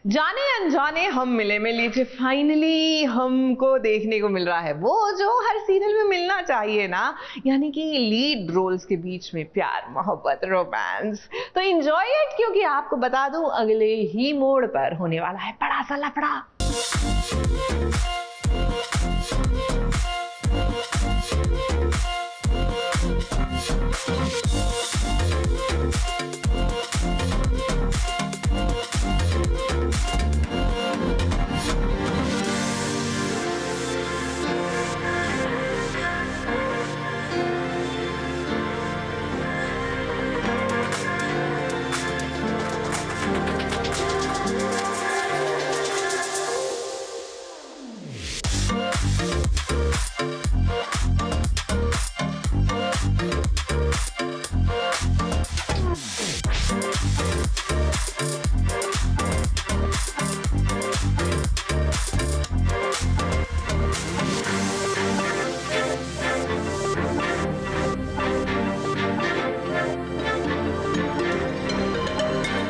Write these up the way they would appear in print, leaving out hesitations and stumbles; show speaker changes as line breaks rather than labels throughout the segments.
जाने अनजाने हम मिले में लीजिए, फाइनली हमको देखने को मिल रहा है वो जो हर सीरियल में मिलना चाहिए ना, यानी कि लीड रोल्स के बीच में प्यार, मोहब्बत, रोमांस। तो एंजॉय इट, क्योंकि आपको बता दूं अगले ही मोड़ पर होने वाला है बड़ा सा लफड़ा।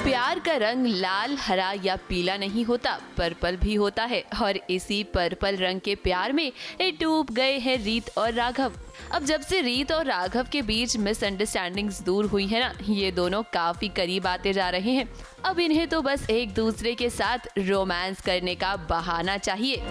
प्यार का रंग लाल, हरा या पीला नहीं होता, पर्पल भी होता है। और इसी पर्पल रंग के प्यार में डूब गए हैं रीत और राघव। अब जब से रीत और राघव के बीच मिसअंडरस्टैंडिंग्स दूर हुई है ना, ये दोनों काफी करीब आते जा रहे हैं। अब इन्हें तो बस एक दूसरे के साथ रोमांस करने का बहाना चाहिए।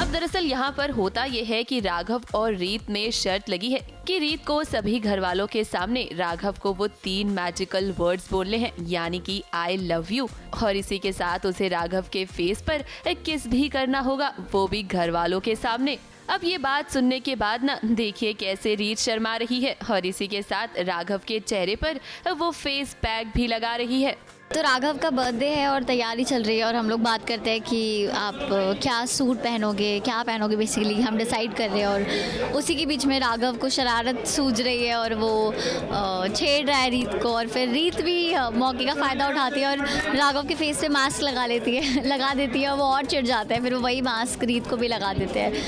दरअसल यहाँ पर होता यह है कि राघव और रीत में शर्त लगी है कि रीत को सभी घर वालों के सामने राघव को वो 3 मैजिकल वर्ड्स बोलने हैं, यानी कि आई लव यू। और इसी के साथ उसे राघव के फेस पर किस भी करना होगा, वो भी घर वालों के सामने। अब ये बात सुनने के बाद ना देखिए कैसे रीत शर्मा रही है और इसी के साथ राघव के चेहरे पर वो फेस पैक भी लगा रही है।
तो राघव का बर्थडे है और तैयारी चल रही है और हम लोग बात करते हैं कि आप क्या सूट पहनोगे, क्या पहनोगे, बेसिकली हम डिसाइड कर रहे हैं। और उसी के बीच में राघव को शरारत सूझ रही है और वो छेड़ रहा है रीत को, और फिर रीत भी मौके का फ़ायदा उठाती है और राघव के फेस पे मास्क लगा देती है और वो और चिढ़ जाता है। फिर वो वही मास्क रीत को भी लगा देते हैं।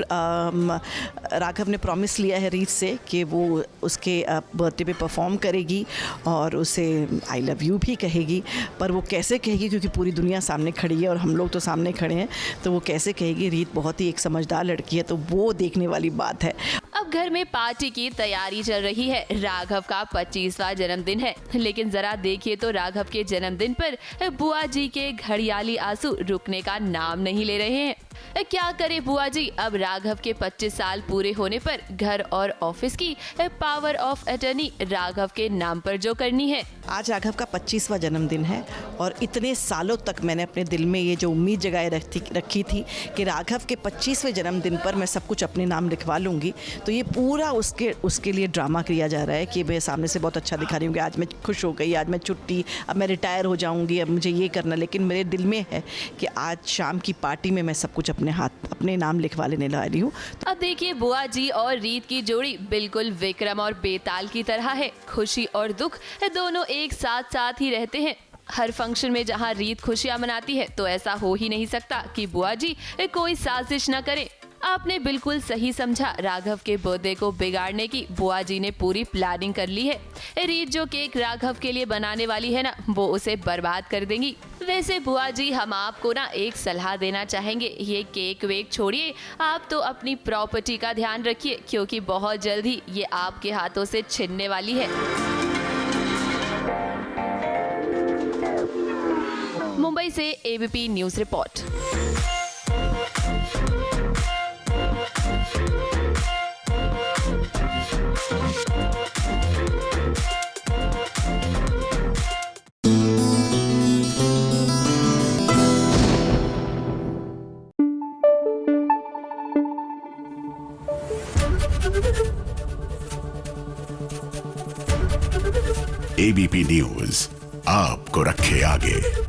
राघव ने प्रॉमिस लिया है रीत से कि वो उसके बर्थडे पे परफॉर्म करेगी और उसे आई लव यू भी कहेगी। पर वो कैसे कहेगी, क्योंकि पूरी दुनिया सामने खड़ी है और हम लोग तो सामने खड़े हैं, तो वो कैसे कहेगी। रीत बहुत ही एक समझदार लड़की है, तो वो देखने वाली बात है।
अब घर में पार्टी की तैयारी चल रही है। राघव का 25वां जन्मदिन है, लेकिन जरा देखिए तो राघव के जन्मदिन पर बुआ जी के घड़ियाली आंसू रुकने का नाम नहीं ले रहे हैं। क्या करे बुआ जी, अब राघव के 25 साल पूरे होने पर घर और ऑफिस की पावर ऑफ अटर्नी राघव के नाम पर जो करनी है।
आज राघव का 25वां जन्मदिन है और इतने सालों तक मैंने अपने दिल में ये जो उम्मीद जगाए रखी थी कि राघव के 25वें जन्मदिन पर मैं सब कुछ अपने नाम लिखवा लूँगी। तो ये पूरा उसके लिए ड्रामा किया जा रहा है कि मैं सामने से बहुत अच्छा दिखा रही हूँ कि आज मैं खुश हो गई, आज मैं छुट्टी, अब मैं रिटायर हो जाऊँगी, अब मुझे ये करना। लेकिन मेरे दिल में है कि आज शाम की पार्टी में मैं सब कुछ अपने नाम लिखवा लेने ला रही हूँ।
अब देखिए बुआ जी और रीत की जोड़ी बिल्कुल विक्रम और बेताल की तरह है। खुशी और दुख दोनों एक साथ ही रहते हैं। हर फंक्शन में जहाँ रीत खुशियाँ मनाती है, तो ऐसा हो ही नहीं सकता कि बुआ जी कोई साजिश न करे। आपने बिल्कुल सही समझा, राघव के बर्थडे को बिगाड़ने की बुआ जी ने पूरी प्लानिंग कर ली है। रीत जो केक राघव के लिए बनाने वाली है ना, वो उसे बर्बाद कर देंगी। वैसे बुआ जी, हम आपको ना एक सलाह देना चाहेंगे, ये केक वेक छोड़िए, आप तो अपनी प्रॉपर्टी का ध्यान रखिए, क्योंकि बहुत जल्द ही ये आपके हाथों से छिनने वाली है। मुंबई से ABP news report.
ABP news आपको रखे आगे।